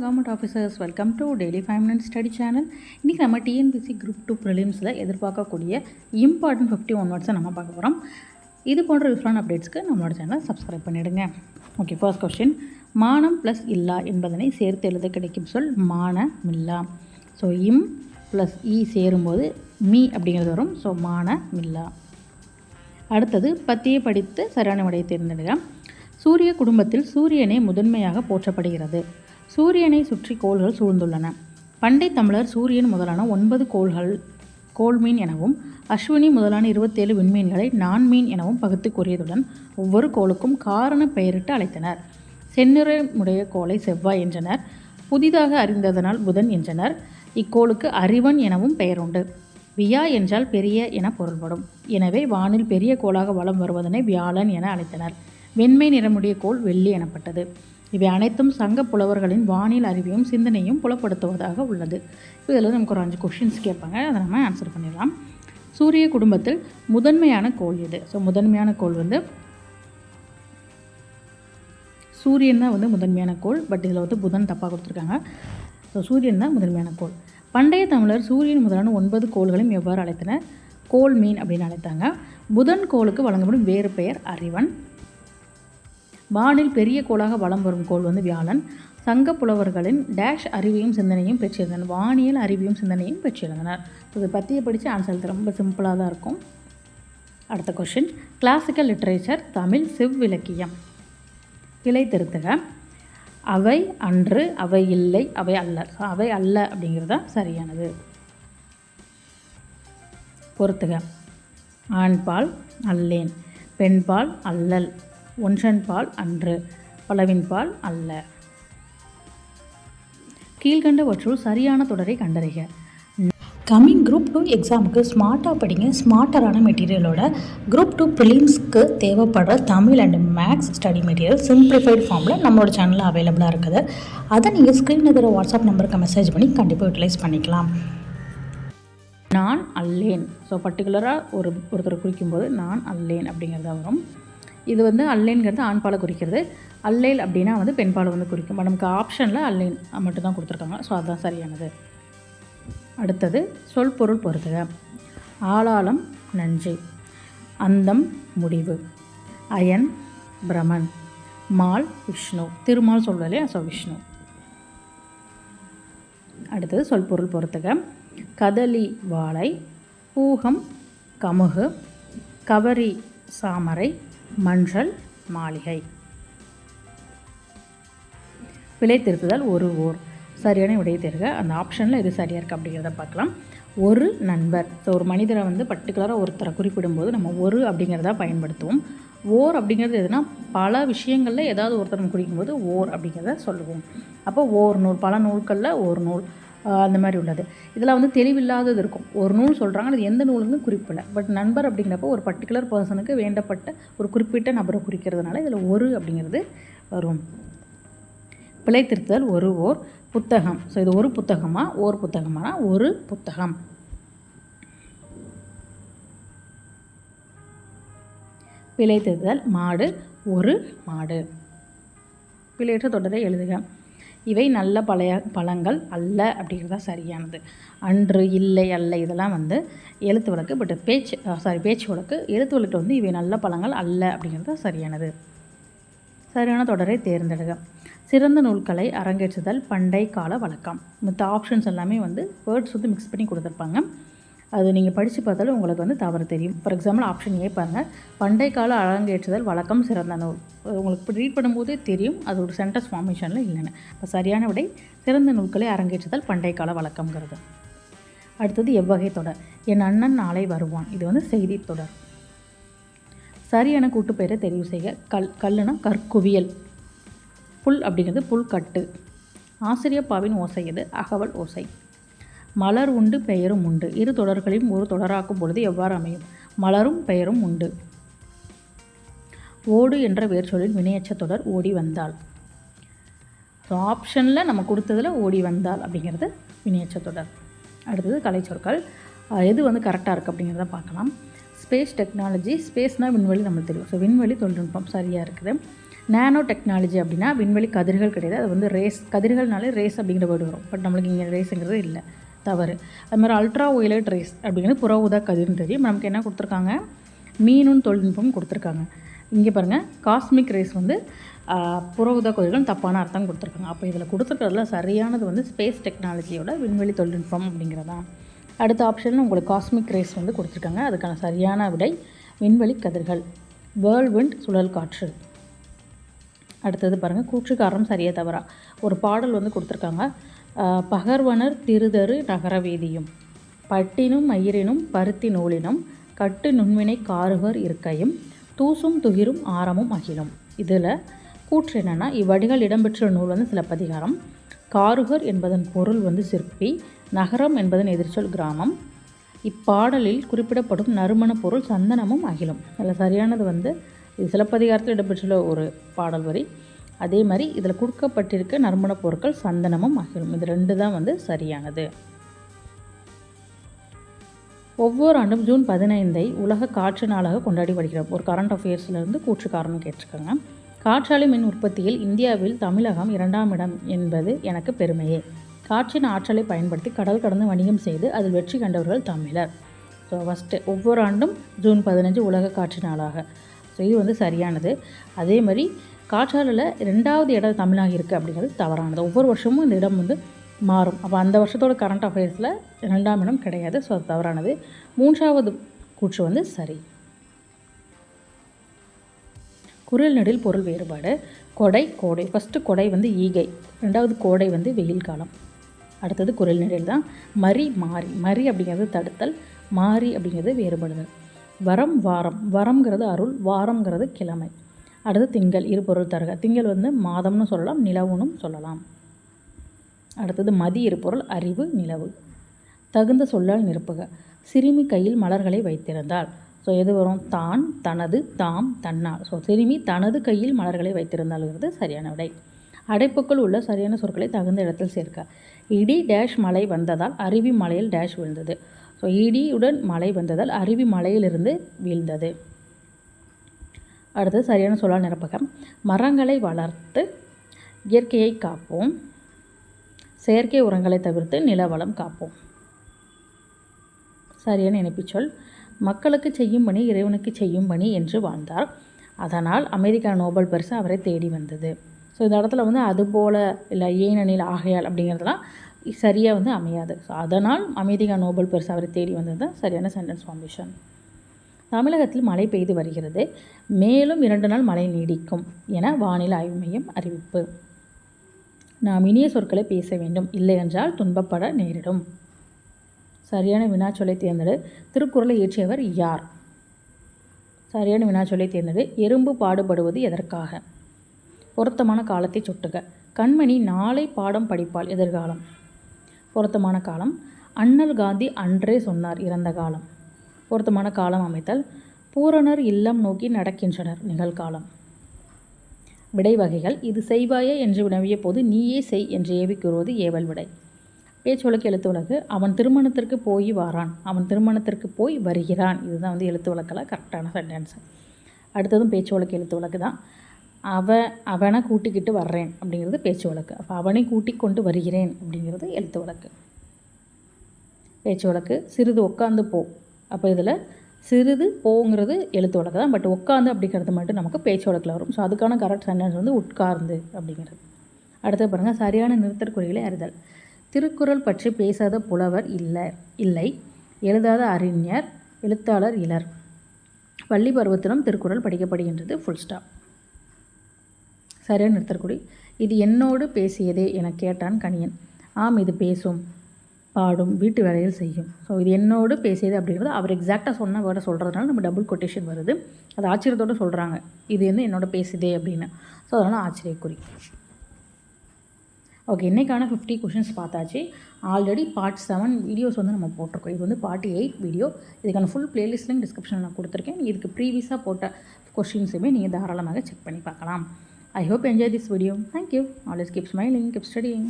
Government officers, welcome to daily 5 minutes study channel. இன்றைக்கி நம்ம TNPSC group 2 ப்ரிலிம்ஸில் எதிர்பார்க்கக்கூடிய important 51 வேர்ட்ஸை நம்ம பார்க்க போகிறோம். இது போன்ற யூஸ்ஃபுல்லான அப்டேட்ஸ்க்கு நம்மளோட சேனலை சப்ஸ்கிரைப் பண்ணிவிடுங்க. Okay, first question. மானம் ப்ளஸ் இல்லா என்பதனை சேர்த்து எழுத கிடைக்கும் சொல் மான மில்லா. ஸோ இம் ப்ளஸ் இ சேரும்போது மீ அப்படிங்கிறது வரும். ஸோ மான மில்லா. அடுத்தது பத்தியை படித்து சரியான விடையை தேர்ந்தெடுக்க. சூரிய குடும்பத்தில் சூரியனே முதன்மையாக போற்றப்படுகிறது. சூரியனை சுற்றி கோள்கள் சூழ்ந்துள்ளன. பண்டை தமிழர் சூரியன் முதலான 9 கோள்மீன் எனவும் அஸ்வினி முதலான 27 விண்மீன்களை நான்மீன் எனவும் பகுத்து கூறியதுடன் ஒவ்வொரு கோளுக்கும் காரண பெயரிட்டு அழைத்தனர். செந்நிறமுடைய கோளை செவ்வாய் என்றனர். புதிதாக அறிந்ததனால் புதன் என்றனர். இக்கோளுக்கு அறிவன் எனவும் பெயருண்டு. வியா என்றால் பெரிய என பொருள்படும். எனவே வானில் பெரிய கோளாக வலம் வருவதனை வியாழன் என அழைத்தனர். வெண்மை நிறமுடைய கோள் வெள்ளி எனப்பட்டது. இவை அனைத்தும் சங்க புலவர்களின் வானில் அறிவையும் சிந்தனையும் புலப்படுத்துவதாக உள்ளது. இதில் நமக்கு ஒரு 5 கொஷின்ஸ் கேட்பாங்க, அதை நம்ம ஆன்சர் பண்ணிடலாம். சூரிய குடும்பத்தில் முதன்மையான கோள் எது? ஸோ முதன்மையான கோள் சூரியன் தான் முதன்மையான கோள். பட் இதில் புதன் தப்பாக கொடுத்துருக்காங்க. ஸோ சூரியன் தான் முதன்மையான கோள். பண்டைய தமிழர் சூரியன் முதலான 9 கோள்களையும் எவ்வாறு அழைத்தனர்? கோள் மீன் அப்படின்னு அழைத்தாங்க. புதன் கோளுக்கு வழங்கப்படும் வேறு பெயர் அறிவன். வானில் பெரிய கோளாக வலம் வரும் கோள் வியாழன். சங்க புலவர்களின் டேஷ் அறிவையும் சிந்தனையும் பெற்றிருந்தனர். வானியல் அறிவையும் சிந்தனையும் பெற்றிருந்தனர். இதை பற்றிய படித்து ஆன்சர் ரொம்ப சிம்பிளாக தான் இருக்கும். அடுத்த கொஷின். கிளாசிக்கல் லிட்ரேச்சர் தமிழ் சிவ்விலக்கியம். கிளை திருத்துக. அவை அன்று, அவை இல்லை, அவை அல்ல. அவை அல்ல அப்படிங்கிறது தான் சரியானது. பொறுத்துக. ஆண்பால் அல்லேன், பெண்பால் அல்லல், ஒன்றன்பால் அன்று, பலவின்பால் அல்ல. கீழ்கண்டவற்றுள் சரியான தொடரை கண்டறிக. கம்மிங் குரூப் 2 எக்ஸாமுக்கு ஸ்மார்ட்டாக படிங்க. ஸ்மார்ட்டரான மெட்டீரியலோட குரூப் 2 ப்ரிலிம்ஸ்க்கு தேவைப்படுற Tamil and maths study material simplified ஃபார்மில் நம்மளோட சேனலில் அவைலபிளாக இருக்குது. அதை நீங்கள் ஸ்க்ரீனில் இருக்கிற வாட்ஸ்அப் நம்பருக்கு மெசேஜ் பண்ணி கண்டிப்பாக யூட்டிலைஸ் பண்ணிக்கலாம். நான் அல்லேன். ஸோ பர்டிகுலராக ஒருத்தரை குறிக்கும்போது நான் அல்லேன் அப்படிங்கிறத வரும். இது அல்லேன்கிறது ஆண்பாலை குறிக்கிறது. அல்லேல் அப்படின்னா பெண்பாலை குறிக்கும். நமக்கு ஆப்ஷனில் அல்லேன் மட்டும்தான் கொடுத்துருக்காங்க. ஸோ அதுதான் சரியானது. அடுத்தது சொல் பொருள் பொறுத்துக. ஆளாளம் நஞ்சை, அந்தம் முடிவு, அயன் பிரமன், மால் விஷ்ணு. திருமால் சொல்லலையே, ஸோ விஷ்ணு. அடுத்தது சொல் பொருள் பொறுத்துக. கதலி வாழை, பூகம் கமுகு, கவரி சாமரை, மன்றல் மாளிகை. பிழை திருத்துதல் ஒரு ஓர். சரியான விடையை தேர்க. அந்த ஆப்ஷனில் எது சரியாக இருக்குது அப்படிங்கிறத பார்க்கலாம். ஒரு நண்பர். ஸோ ஒரு மனிதரை பர்டிகுலராக ஒருத்தரை குறிப்பிடும்போது நம்ம ஒரு அப்படிங்கிறத பயன்படுத்துவோம். ஓர் அப்படிங்கிறது எதுனா பல விஷயங்களில் ஏதாவது ஒருத்தர் நம்ம குறிக்கும்போது ஓர் அப்படிங்கிறத சொல்லுவோம். அப்போ ஓர் நூல், பல நூல்களில் ஒரு நூல் அந்த மாதிரி உள்ளது. இதில் தெளிவில்லாதது இருக்கும். ஒரு நூல் சொல்கிறாங்க, அது எந்த நூலுன்னு குறிப்பில்லை. பட் நண்பர் அப்படிங்கிறப்போ ஒரு பர்டிகுலர் பர்சனுக்கு வேண்டப்பட்ட ஒரு குறிப்பிட்ட நபரை குறிக்கிறதுனால இதில் ஒரு அப்படிங்கிறது வரும். பிழை திருத்துதல் ஒரு ஓர். புத்தகம். ஸோ இது ஒரு புத்தகமா ஓர் புத்தகமானா ஒரு புத்தகம். பிழை திருத்துதல் மாடு ஒரு மாடு. பிழையற்ற தொடரை எழுதுக. இவை நல்ல பழங்கள் அல்ல அப்படிங்கிறதா சரியானது. அன்று, இல்லை, அல்ல இதெல்லாம் எழுத்து வழக்கு. பட் பேச்சு வழக்கு. எழுத்து வழக்கு இவை நல்ல பழங்கள் அல்ல அப்படிங்கிறதா சரியானது. சரியான தொடரை தேர்ந்தெடுக. சிறந்த நூல்களை அரங்கேற்றுதல் பண்டை கால வழக்கம். மற்ற ஆப்ஷன்ஸ் எல்லாமே வேர்ட்ஸ் மிக்ஸ் பண்ணி கொடுத்துருப்பாங்க. அது நீங்கள் படித்து பார்த்தாலும் உங்களுக்கு தவறு தெரியும். ஃபார் எக்ஸாம்பிள் ஆப்ஷன் ஏ பாருங்கள். பண்டை கால அரங்கேற்றுதல் வழக்கம் சிறந்த நூல். உங்களுக்கு இப்போ ரீட் பண்ணும்போதே தெரியும் அது ஒரு சென்டென்ஸ் ஃபார்மேஷனில் இல்லைன்னு. இப்போ சரியான விடை சிறந்த நூல்களை அரங்கேற்றுதல் பண்டை கால வழக்கம்ங்கிறது. அடுத்தது எவ்வகை தொடர். என் அண்ணன் நாளை வருவான். இது செய்தி தொடர். சரியான கூட்டுப்பெயரை தெரிவு செய்க. கல்லுனா கற்குவியல். புல் அப்படிங்கிறது புல்கட்டு. ஆசிரியப்பாவின் ஓசை எது? அகவல் ஓசை. மலர் உண்டு பெயரும் உண்டு. இரு தொடர்களையும் ஒரு தொடராக்கும் பொழுது எவ்வாறு அமையும்? மலரும் பெயரும் உண்டு. ஓடு என்ற வேர்ச்சொல்லின் வினையச்ச தொடர் ஓடி வந்தாள். ஸோ ஆப்ஷனில் நம்ம கொடுத்ததில் ஓடி வந்தாள் அப்படிங்கிறது வினையச்ச தொடர். அடுத்தது கலைச்சொற்கள். எது கரெக்டாக இருக்குது அப்படிங்கிறத பார்க்கலாம். Space technology. ஸ்பேஸ்னால் விண்வெளி நம்மளுக்கு தெரியும். ஸோ விண்வெளி தொழில்நுட்பம் சரியாக இருக்குது. நேனோ டெக்னாலஜி அப்படின்னா விண்வெளி கதிர்கள் கிடையாது, அது வந்து ரேஸ், கதிர்கள்னாலே ரேஸ் அப்படிங்கிற வேர்டு வரும், பட் நம்மளுக்கு இங்கே ரேஸுங்கிறது இல்லை, தவறு. அது மாதிரி அல்ட்ரா ஒயலட் ரேஸ் அப்படிங்கிறது புற ஊதா கதிர்னு தெரியும். நமக்கு என்ன கொடுத்துருக்காங்க, மீனும் தொழில்நுட்பம் கொடுத்துருக்காங்க. இங்கே பாருங்கள், காஸ்மிக் ரேஸ் வந்து புற ஊதா கதிர்கள் தப்பான அர்த்தம் கொடுத்துருக்காங்க. அப்போ இதில் கொடுத்துருக்கிறதுல சரியானது வந்து ஸ்பேஸ் டெக்னாலஜியோட விண்வெளி தொழில்நுட்பம் அப்படிங்கிறதான். அடுத்த ஆப்ஷனில் உங்களுக்கு காஸ்மிக் ரேஸ் வந்து கொடுத்துருக்காங்க, அதுக்கான சரியான விடை விண்வெளி கதிர்கள், வேர்ல்விண்ட் சுழல் காற்று. அடுத்தது பாருங்கள், கூற்றுக்காரன் சரியாக தவறா. ஒரு பாடல் வந்து கொடுத்துருக்காங்க, பகர்வனர் திருதரு நகரவேதியும் பட்டினும் மயிரினும் பருத்தி நூலினும் கட்டு நுண்வினை காருகர் இருக்கையும் தூசும் துகிரும் ஆரமும் அகிலும். இதில் கூற்று என்னென்னா, இவ்வடிகள் இடம்பெற்ற நூல் வந்து சிலப்பதிகாரம். காருகர் என்பதன் பொருள் வந்து சிற்பி, நகரம் என்பதன் எதிர்ச்சொல் கிராமம். இப்பாடலில் குறிப்பிடப்படும் நறுமண பொருள் சந்தனமும் அகிலும். அதில் சரியானது வந்து இது சிலப்பதிகாரத்தில் இடம்பெற்றுள்ள ஒரு பாடல் வரி. அதே மாதிரி இதில் கொடுக்கப்பட்டிருக்க நறுமணப் பொருட்கள் சந்தனமும் அகிலும். இது 2 தான் வந்து சரியானது. ஒவ்வொரு ஆண்டும் ஜூன் 15 உலக காற்று நாளாக கொண்டாடி வருகிறோம். ஒரு கரண்ட் அஃபேர்ஸ்லேருந்து கூற்று காரணம் கேட்டிருக்காங்க. காற்றாலை மின் உற்பத்தியில் இந்தியாவில் தமிழகம் 2ஆம் இடம் என்பது எனக்கு பெருமையே. காற்றின் ஆற்றலை பயன்படுத்தி கடல் கடந்து வணிகம் செய்து அதில் வெற்றி கண்டவர்கள் தமிழர். ஸோ ஃபஸ்ட்டு ஒவ்வொரு ஆண்டும் ஜூன் 15 உலக காற்று நாளாக. ஸோ இது வந்து சரியானது. அதே மாதிரி காற்றாலையில் 2வது இடம் தமிழாக இருக்குது அப்படிங்கிறது தவறானது. ஒவ்வொரு வருஷமும் இந்த இடம் வந்து மாறும். அப்போ அந்த வருஷத்தோட கரண்ட் அஃபேர்ஸில் 2ஆம் இடம் கிடையாது. ஸோ அது தவறானது. 3வது கூற்று வந்து சரி. குரில் நெடில் பொருள் வேறுபாடு. கொடை, கோடை. ஃபஸ்ட்டு கொடை வந்து ஈகை, 2வது கோடை வந்து வெயில் காலம். அடுத்தது குரில் நெடில் தான். மறி, மாறி. மறி அப்படிங்கிறது தடுத்தல், மாறி அப்படிங்கிறது வேறுபடுதல். வரம், வாரம். வரம்ங்கிறது அருள், வாரம்ங்கிறது கிழமை. அடுத்து திங்கள், இரு பொருள் தருக. திங்கள் வந்து மாதம்னு சொல்லலாம், நிலவுனும் சொல்லலாம். அடுத்தது மதி, இரு பொருள் அறிவு, நிலவு. தகுந்த சொல்லால் நிரப்புக. சிறுமி கையில் மலர்களை வைத்திருந்தாள். ஸோ எது வரும், தான், தனது, தாம், தன்னால். ஸோ சிறுமி தனது கையில் மலர்களை வைத்திருந்தாள்ங்கிறது சரியான விடை. அடைப்புக்குள் உள்ள சரியான சொற்களை தகுந்த இடத்தில் சேர்க்க. இடி டேஷ் மழை வந்ததால் அருவி மலையில் டேஷ் விழுந்தது. ஸோ இடியுடன் மழை வந்ததால் அருவி மலையிலிருந்து வீழ்ந்தது. அடுத்தது சரியான சொல்லால் நிரப்பக. மரங்களை வளர்த்து இயற்கையை காப்போம், செயற்கை உரங்களை தவிர்த்து நிலவளம் காப்போம். சரியான இணைப்புச்சொல். மக்களுக்கு செய்யும் பணி இறைவனுக்கு செய்யும் பணி என்று வாழ்ந்தார், அதனால் அமைதிக்கான நோபல் பரிசு அவரை தேடி வந்தது. ஸோ இந்த இடத்துல வந்து அதுபோல் இல்லை ஏனெனில் ஆகையால் அப்படிங்கிறதுலாம் சரியாக வந்து அமையாது. ஸோ அதனால் அமைதிக்கான நோபல் பரிசு அவரை தேடி வந்தது தான் சரியான சென்டென்ஸ் ஃபார்மேஷன். தமிழகத்தில் மழை பெய்து வருகிறது, மேலும் 2 நாள் மழை நீடிக்கும் என வானிலை ஆய்வு மையம் அறிவிப்பு. நாம் இனிய சொற்களை பேச வேண்டும், இல்லை என்றால் துன்பப்பட நேரிடும். சரியான வினாச்சொல்லை தேர்ந்தெடு. திருக்குறளை இயற்றியவர் யார்? சரியான வினாச்சொல்லை தேர்ந்தெடு. எறும்பு பாடுபடுவது எதற்காக? பொருத்தமான காலத்தை சுட்டுக. கண்மணி நாளை பாடம் படிப்பால், எதிர்காலம். பொருத்தமான காலம். அண்ணல் காந்தி அன்றே சொன்னார், இறந்த காலம். பொருத்தமான காலம் அமைத்தல். பூரணர் இல்லம் நோக்கி நடக்கின்றனர், நிகழ்காலம். விடை வகைகள். இது செய்வாயே என்று வினவிய போது நீயே செய் என்று ஏவி கூறுவது ஏவல் விடை. பேச்சு வழக்கு எழுத்து வழக்கு. அவன் திருமணத்திற்கு போய் வாரான், அவன் திருமணத்திற்கு போய் வருகிறான். இதுதான் வந்து எழுத்து வழக்கில் கரெக்டான சென்டென்ஸ். அடுத்ததும் பேச்சு வழக்கு எழுத்து வழக்கு தான். அவனை கூட்டிக்கிட்டு வர்றேன் அப்படிங்கிறது பேச்சு வழக்கு. அப்போ அவனை கூட்டிக் கொண்டு வருகிறேன் அப்படிங்கிறது எழுத்து வழக்கு. பேச்சு வழக்கு. சிறிது உட்காந்து போ. அப்போ இதில் சிறிது போங்கிறது எழுத்து வழக்கு தான், பட் உட்காந்து அப்படிங்கிறது மட்டும் நமக்கு பேச்சு வழக்கில் வரும். ஸோ அதுக்கான கரெக்ட் சென்டென்ஸ் வந்து உட்கார்ந்து அப்படிங்கிறது. அடுத்து பாருங்கள், சரியான நிறுத்தற்குறிகளை அறிதல். திருக்குறள் பற்றி பேசாத புலவர் இல்லை, எழுதாத அறிஞர், எழுத்தாளர் இலர். பள்ளி பருவத்திலும் திருக்குறள் படிக்கப்படுகின்றது, ஃபுல் ஸ்டாப். சரியான நிறுத்தற்குறி. இது என்னோடு பேசியதே என கேட்டான் கணியன். ஆம், இது பேசும், பாடும், வீட்டு வேலையில் செய்யும். ஸோ இது என்னோடு பேசியது அப்படிங்கிறது அவர் எக்ஸாக்டாக சொன்ன வேர்டை சொல்கிறதுனால நம்ம டபுள் கொட்டேஷன் வருது. அது ஆச்சரியத்தோடு சொல்கிறாங்க, இது வந்து என்னோட பேசுதே அப்படின்னு. ஸோ அதனால் ஆச்சரியக்குறி. ஓகே, இன்றைக்கான 50 கொஷின்ஸ் பார்த்தாச்சு. ஆல்ரெடி பார்ட் 7 வீடியோஸ் வந்து நம்ம போட்டிருக்கோம். இது வந்து பார்ட் 8 வீடியோ. இதுக்கான ஃபுல் பிளேலிஸ்ட்லையும் டிஸ்கிரிப்ஷனில் நான் கொடுத்துருக்கேன். இதுக்கு ப்ரீவியஸாக போட்ட கொஷின்ஸுமே நீங்கள் தாராளமாக செக் பண்ணி பார்க்கலாம். I hope you enjoy this video. Thank you. Always keep smiling, keep studying.